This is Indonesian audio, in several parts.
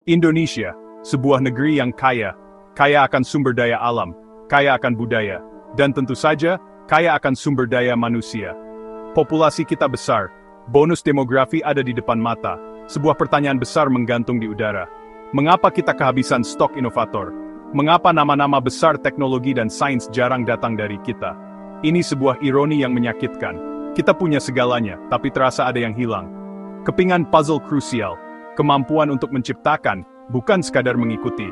Indonesia, sebuah negeri yang kaya akan sumber daya alam, kaya akan budaya, dan tentu saja, kaya akan sumber daya manusia. Populasi kita besar, bonus demografi ada di depan mata, sebuah pertanyaan besar menggantung di udara. Mengapa kita kehabisan stok inovator? Mengapa nama-nama besar teknologi dan sains jarang datang dari kita? Ini sebuah ironi yang menyakitkan. Kita punya segalanya, tapi terasa ada yang hilang. Kepingan puzzle krusial, kemampuan untuk menciptakan, bukan sekadar mengikuti.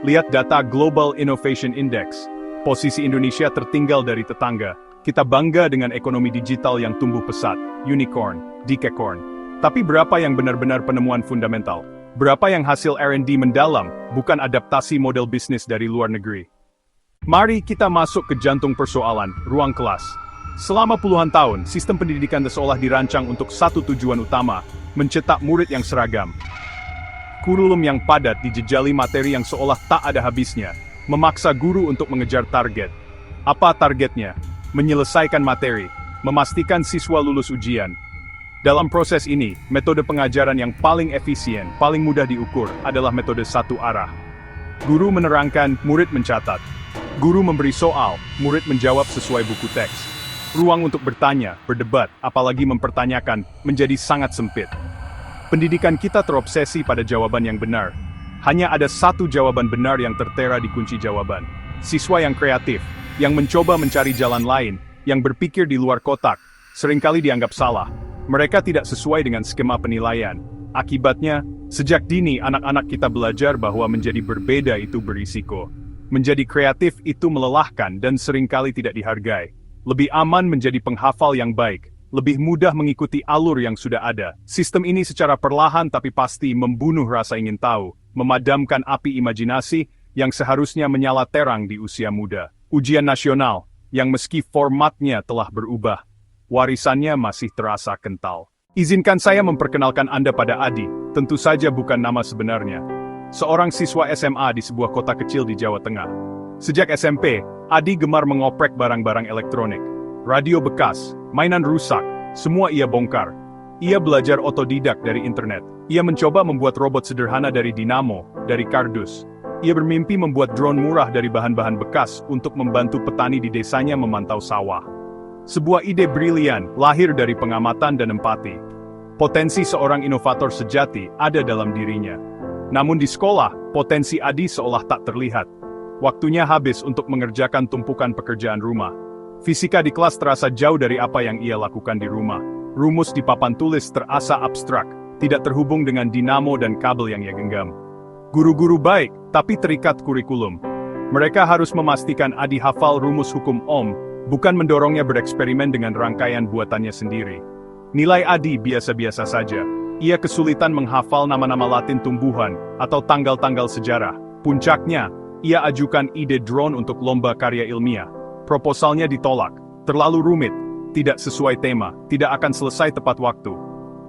Lihat data Global Innovation Index. Posisi Indonesia tertinggal dari tetangga. Kita bangga dengan ekonomi digital yang tumbuh pesat, unicorn, decacorn. Tapi berapa yang benar-benar penemuan fundamental? Berapa yang hasil R&D mendalam, bukan adaptasi model bisnis dari luar negeri? Mari kita masuk ke jantung persoalan, ruang kelas. Selama puluhan tahun, sistem pendidikan seolah dirancang untuk satu tujuan utama, mencetak murid yang seragam. Kurikulum yang padat dijejali materi yang seolah tak ada habisnya, memaksa guru untuk mengejar target. Apa targetnya? Menyelesaikan materi, memastikan siswa lulus ujian. Dalam proses ini, metode pengajaran yang paling efisien, paling mudah diukur, adalah metode satu arah. Guru menerangkan, murid mencatat. Guru memberi soal, murid menjawab sesuai buku teks. Ruang untuk bertanya, berdebat, apalagi mempertanyakan, menjadi sangat sempit. Pendidikan kita terobsesi pada jawaban yang benar. Hanya ada satu jawaban benar yang tertera di kunci jawaban. Siswa yang kreatif, yang mencoba mencari jalan lain, yang berpikir di luar kotak, seringkali dianggap salah. Mereka tidak sesuai dengan skema penilaian. Akibatnya, sejak dini anak-anak kita belajar bahwa menjadi berbeda itu berisiko. Menjadi kreatif itu melelahkan dan seringkali tidak dihargai. Lebih aman menjadi penghafal yang baik, lebih mudah mengikuti alur yang sudah ada. Sistem ini secara perlahan tapi pasti membunuh rasa ingin tahu, memadamkan api imajinasi yang seharusnya menyala terang di usia muda. Ujian nasional, yang meski formatnya telah berubah, warisannya masih terasa kental. Izinkan saya memperkenalkan Anda pada Adi, tentu saja bukan nama sebenarnya. Seorang siswa SMA di sebuah kota kecil di Jawa Tengah. Sejak SMP, Adi gemar mengoprek barang-barang elektronik. Radio bekas, mainan rusak, semua ia bongkar. Ia belajar otodidak dari internet. Ia mencoba membuat robot sederhana dari dinamo, dari kardus. Ia bermimpi membuat drone murah dari bahan-bahan bekas untuk membantu petani di desanya memantau sawah. Sebuah ide brilian, lahir dari pengamatan dan empati. Potensi seorang inovator sejati ada dalam dirinya. Namun di sekolah, potensi Adi seolah tak terlihat. Waktunya habis untuk mengerjakan tumpukan pekerjaan rumah. Fisika di kelas terasa jauh dari apa yang ia lakukan di rumah. Rumus di papan tulis terasa abstrak, tidak terhubung dengan dinamo dan kabel yang ia genggam. Guru-guru baik, tapi terikat kurikulum. Mereka harus memastikan Adi hafal rumus hukum Ohm, bukan mendorongnya bereksperimen dengan rangkaian buatannya sendiri. Nilai Adi biasa-biasa saja. Ia kesulitan menghafal nama-nama Latin tumbuhan, atau tanggal-tanggal sejarah. Puncaknya, ia ajukan ide drone untuk lomba karya ilmiah. Proposalnya ditolak, terlalu rumit, tidak sesuai tema, tidak akan selesai tepat waktu.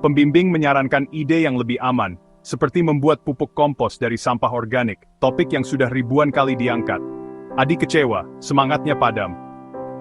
Pembimbing menyarankan ide yang lebih aman, seperti membuat pupuk kompos dari sampah organik, topik yang sudah ribuan kali diangkat. Adi kecewa, semangatnya padam.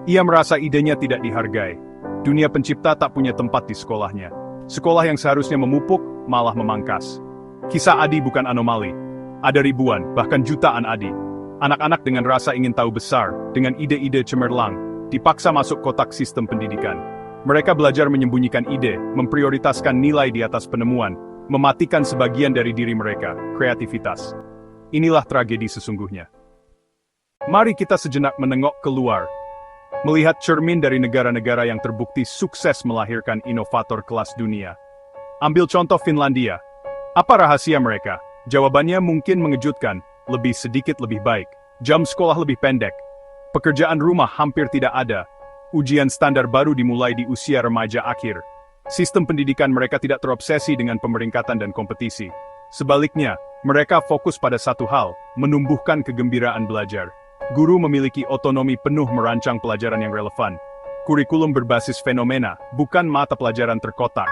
Ia merasa idenya tidak dihargai. Dunia pencipta tak punya tempat di sekolahnya. Sekolah yang seharusnya memupuk, malah memangkas. Kisah Adi bukan anomali. Ada ribuan, bahkan jutaan Adi. Anak-anak dengan rasa ingin tahu besar, dengan ide-ide cemerlang, dipaksa masuk kotak sistem pendidikan. Mereka belajar menyembunyikan ide, memprioritaskan nilai di atas penemuan, mematikan sebagian dari diri mereka, kreativitas. Inilah tragedi sesungguhnya. Mari kita sejenak menengok keluar. Melihat cermin dari negara-negara yang terbukti sukses melahirkan inovator kelas dunia. Ambil contoh Finlandia. Apa rahasia mereka? Jawabannya mungkin mengejutkan, lebih sedikit lebih baik. Jam sekolah lebih pendek. Pekerjaan rumah hampir tidak ada. Ujian standar baru dimulai di usia remaja akhir. Sistem pendidikan mereka tidak terobsesi dengan pemeringkatan dan kompetisi. Sebaliknya, mereka fokus pada satu hal, menumbuhkan kegembiraan belajar. Guru memiliki otonomi penuh merancang pelajaran yang relevan. Kurikulum berbasis fenomena, bukan mata pelajaran terkotak.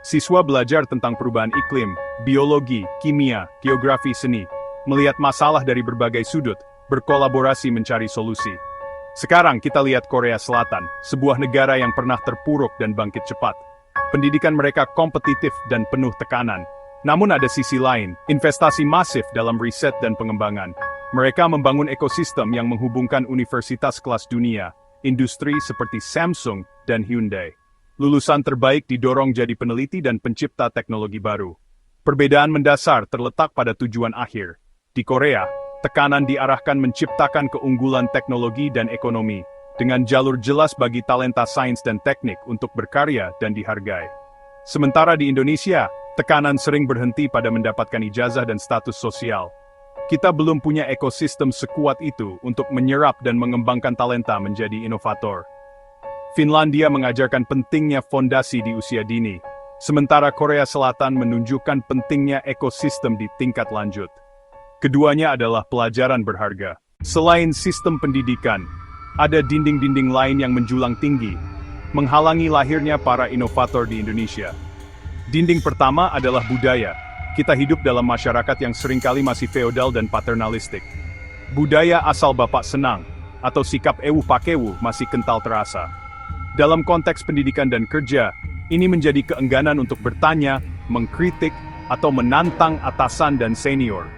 Siswa belajar tentang perubahan iklim, biologi, kimia, geografi, seni, melihat masalah dari berbagai sudut, berkolaborasi mencari solusi. Sekarang kita lihat Korea Selatan, sebuah negara yang pernah terpuruk dan bangkit cepat. Pendidikan mereka kompetitif dan penuh tekanan. Namun ada sisi lain, investasi masif dalam riset dan pengembangan. Mereka membangun ekosistem yang menghubungkan universitas kelas dunia, industri seperti Samsung dan Hyundai. Lulusan terbaik didorong jadi peneliti dan pencipta teknologi baru. Perbedaan mendasar terletak pada tujuan akhir. Di Korea, tekanan diarahkan menciptakan keunggulan teknologi dan ekonomi, dengan jalur jelas bagi talenta sains dan teknik untuk berkarya dan dihargai. Sementara di Indonesia, tekanan sering berhenti pada mendapatkan ijazah dan status sosial. Kita belum punya ekosistem sekuat itu untuk menyerap dan mengembangkan talenta menjadi inovator. Finlandia mengajarkan pentingnya fondasi di usia dini, sementara Korea Selatan menunjukkan pentingnya ekosistem di tingkat lanjut. Keduanya adalah pelajaran berharga. Selain sistem pendidikan, ada dinding-dinding lain yang menjulang tinggi, menghalangi lahirnya para inovator di Indonesia. Dinding pertama adalah budaya. Kita hidup dalam masyarakat yang seringkali masih feodal dan paternalistik. Budaya asal bapak senang, atau sikap ewu pakewu masih kental terasa. Dalam konteks pendidikan dan kerja, ini menjadi keengganan untuk bertanya, mengkritik, atau menantang atasan dan senior.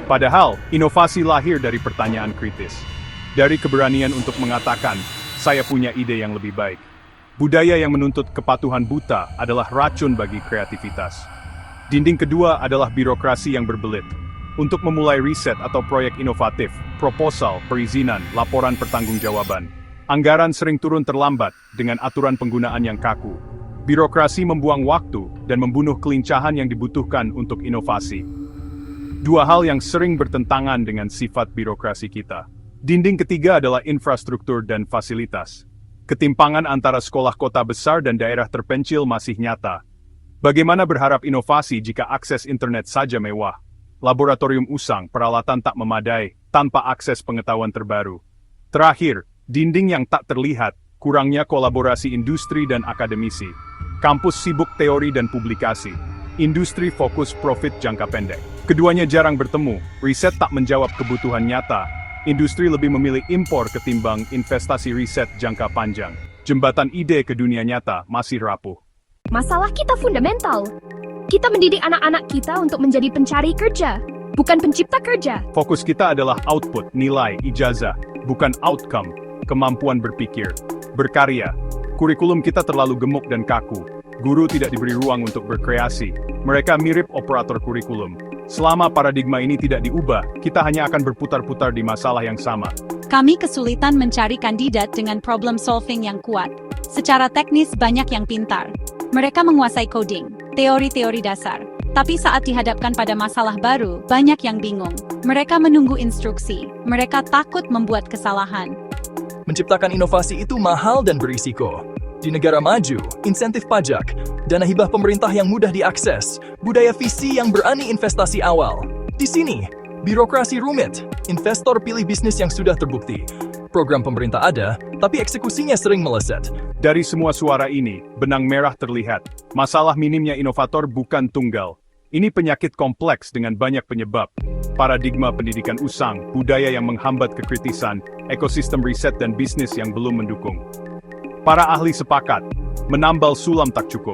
Padahal, inovasi lahir dari pertanyaan kritis. Dari keberanian untuk mengatakan, saya punya ide yang lebih baik. Budaya yang menuntut kepatuhan buta adalah racun bagi kreativitas. Dinding kedua adalah birokrasi yang berbelit. Untuk memulai riset atau proyek inovatif, proposal, perizinan, laporan pertanggungjawaban, anggaran sering turun terlambat dengan aturan penggunaan yang kaku. Birokrasi membuang waktu dan membunuh kelincahan yang dibutuhkan untuk inovasi. Dua hal yang sering bertentangan dengan sifat birokrasi kita. Dinding ketiga adalah infrastruktur dan fasilitas. Ketimpangan antara sekolah kota besar dan daerah terpencil masih nyata. Bagaimana berharap inovasi jika akses internet saja mewah? Laboratorium usang, peralatan tak memadai, tanpa akses pengetahuan terbaru. Terakhir, dinding yang tak terlihat, kurangnya kolaborasi industri dan akademisi. Kampus sibuk teori dan publikasi. Industri fokus profit jangka pendek. Keduanya jarang bertemu, riset tak menjawab kebutuhan nyata. Industri lebih memilih impor ketimbang investasi riset jangka panjang. Jembatan ide ke dunia nyata masih rapuh. Masalah kita fundamental. Kita mendidik anak-anak kita untuk menjadi pencari kerja, bukan pencipta kerja. Fokus kita adalah output, nilai, ijazah, bukan outcome, kemampuan berpikir, berkarya. Kurikulum kita terlalu gemuk dan kaku. Guru tidak diberi ruang untuk berkreasi. Mereka mirip operator kurikulum. Selama paradigma ini tidak diubah, kita hanya akan berputar-putar di masalah yang sama. Kami kesulitan mencari kandidat dengan problem solving yang kuat. Secara teknis banyak yang pintar. Mereka menguasai coding, teori-teori dasar. Tapi saat dihadapkan pada masalah baru, banyak yang bingung. Mereka menunggu instruksi. Mereka takut membuat kesalahan. Menciptakan inovasi itu mahal dan berisiko. Di negara maju, insentif pajak, dana hibah pemerintah yang mudah diakses, budaya visi yang berani investasi awal. Di sini, birokrasi rumit, investor pilih bisnis yang sudah terbukti. Program pemerintah ada, tapi eksekusinya sering meleset. Dari semua suara ini, benang merah terlihat. Masalah minimnya inovator bukan tunggal. Ini penyakit kompleks dengan banyak penyebab. Paradigma pendidikan usang, budaya yang menghambat kekritisan, ekosistem riset dan bisnis yang belum mendukung. Para ahli sepakat, menambal sulam tak cukup.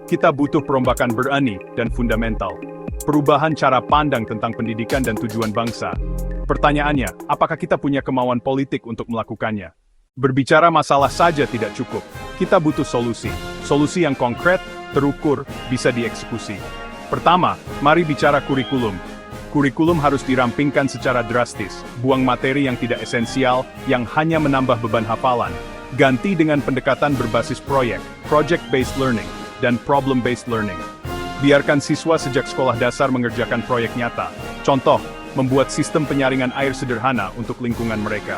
Kita butuh perombakan berani dan fundamental. Perubahan cara pandang tentang pendidikan dan tujuan bangsa. Pertanyaannya, apakah kita punya kemauan politik untuk melakukannya? Berbicara masalah saja tidak cukup. Kita butuh solusi. Solusi yang konkret, terukur, bisa dieksekusi. Pertama, mari bicara kurikulum. Kurikulum harus dirampingkan secara drastis. Buang materi yang tidak esensial, yang hanya menambah beban hafalan. Ganti dengan pendekatan berbasis proyek, project-based learning, dan problem-based learning. Biarkan siswa sejak sekolah dasar mengerjakan proyek nyata. Contoh, membuat sistem penyaringan air sederhana untuk lingkungan mereka.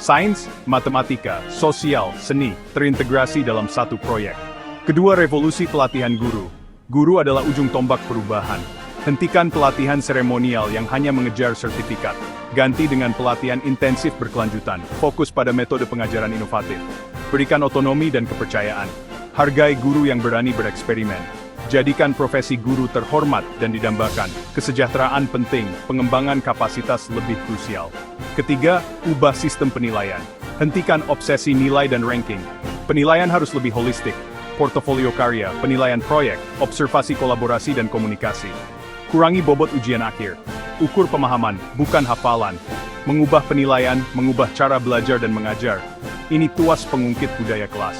Sains, matematika, sosial, seni, terintegrasi dalam satu proyek. Kedua, revolusi pelatihan guru. Guru adalah ujung tombak perubahan. Hentikan pelatihan seremonial yang hanya mengejar sertifikat. Ganti dengan pelatihan intensif berkelanjutan, fokus pada metode pengajaran inovatif. Berikan otonomi dan kepercayaan. Hargai guru yang berani bereksperimen. Jadikan profesi guru terhormat dan didambakan. Kesejahteraan penting, pengembangan kapasitas lebih krusial. Ketiga, ubah sistem penilaian. Hentikan obsesi nilai dan ranking. Penilaian harus lebih holistik. portofolio karya, penilaian proyek, observasi kolaborasi dan komunikasi. Kurangi bobot ujian akhir. Ukur pemahaman, bukan hafalan. Mengubah penilaian, mengubah cara belajar dan mengajar. Ini tuas pengungkit budaya kelas.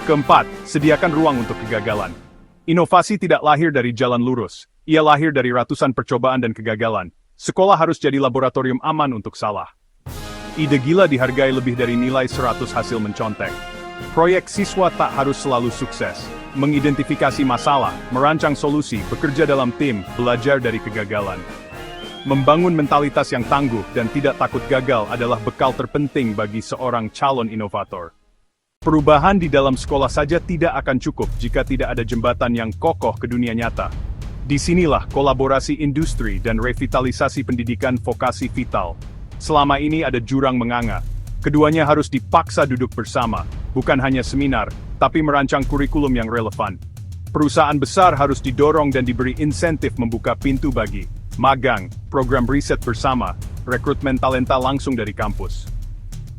Keempat, sediakan ruang untuk kegagalan. Inovasi tidak lahir dari jalan lurus. Ia lahir dari ratusan percobaan dan kegagalan. Sekolah harus jadi laboratorium aman untuk salah. Ide gila dihargai lebih dari nilai 100 hasil mencontek. Proyek siswa tak harus selalu sukses. Mengidentifikasi masalah, merancang solusi, bekerja dalam tim, belajar dari kegagalan. Membangun mentalitas yang tangguh dan tidak takut gagal adalah bekal terpenting bagi seorang calon inovator. Perubahan di dalam sekolah saja tidak akan cukup jika tidak ada jembatan yang kokoh ke dunia nyata. Disinilah kolaborasi industri dan revitalisasi pendidikan vokasi vital. Selama ini ada jurang menganga. Keduanya harus dipaksa duduk bersama, bukan hanya seminar, tapi merancang kurikulum yang relevan. Perusahaan besar harus didorong dan diberi insentif membuka pintu bagi magang, program riset bersama, rekrutmen talenta langsung dari kampus.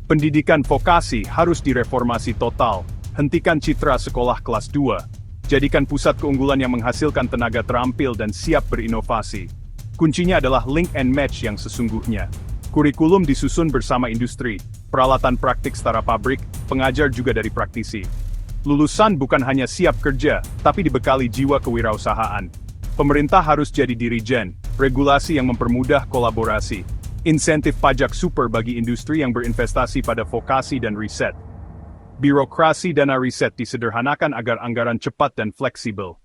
Pendidikan vokasi harus direformasi total, hentikan citra sekolah kelas 2, jadikan pusat keunggulan yang menghasilkan tenaga terampil dan siap berinovasi. Kuncinya adalah link and match yang sesungguhnya. Kurikulum disusun bersama industri, peralatan praktik setara pabrik, pengajar juga dari praktisi. Lulusan bukan hanya siap kerja, tapi dibekali jiwa kewirausahaan. Pemerintah harus jadi dirijen, regulasi yang mempermudah kolaborasi, insentif pajak super bagi industri yang berinvestasi pada vokasi dan riset. Birokrasi dana riset disederhanakan agar anggaran cepat dan fleksibel.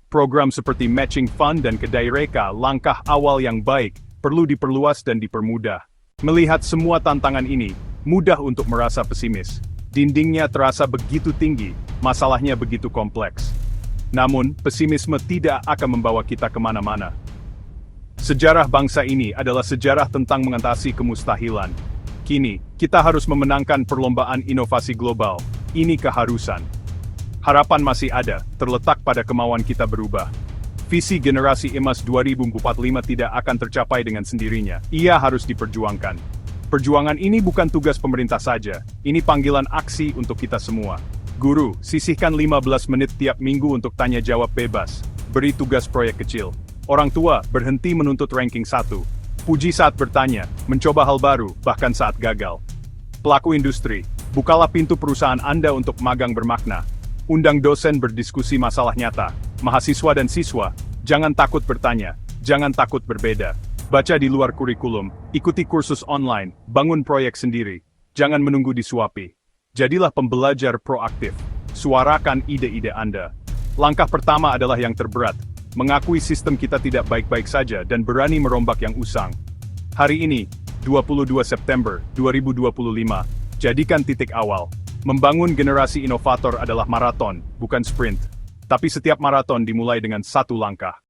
Program seperti matching fund dan kedai reka, langkah awal yang baik, perlu diperluas dan dipermudah. Melihat semua tantangan ini, mudah untuk merasa pesimis. Dindingnya terasa begitu tinggi, masalahnya begitu kompleks. Namun, pesimisme tidak akan membawa kita kemana-mana. Sejarah bangsa ini adalah sejarah tentang mengatasi kemustahilan. Kini, kita harus memenangkan perlombaan inovasi global. Ini keharusan. Harapan masih ada, terletak pada kemauan kita berubah. Visi generasi emas 2045 tidak akan tercapai dengan sendirinya. Ia harus diperjuangkan. Perjuangan ini bukan tugas pemerintah saja, ini panggilan aksi untuk kita semua. Guru, sisihkan 15 menit tiap minggu untuk tanya jawab bebas. Beri tugas proyek kecil. Orang tua, berhenti menuntut ranking 1. Puji saat bertanya, mencoba hal baru, bahkan saat gagal. Pelaku industri, bukalah pintu perusahaan Anda untuk magang bermakna. Undang dosen berdiskusi masalah nyata. Mahasiswa dan siswa, jangan takut bertanya, jangan takut berbeda. Baca di luar kurikulum, ikuti kursus online, bangun proyek sendiri. Jangan menunggu disuapi. Jadilah pembelajar proaktif. Suarakan ide-ide Anda. Langkah pertama adalah yang terberat. Mengakui sistem kita tidak baik-baik saja dan berani merombak yang usang. Hari ini, 22 September 2025, jadikan titik awal. Membangun generasi inovator adalah maraton, bukan sprint. Tapi setiap maraton dimulai dengan satu langkah.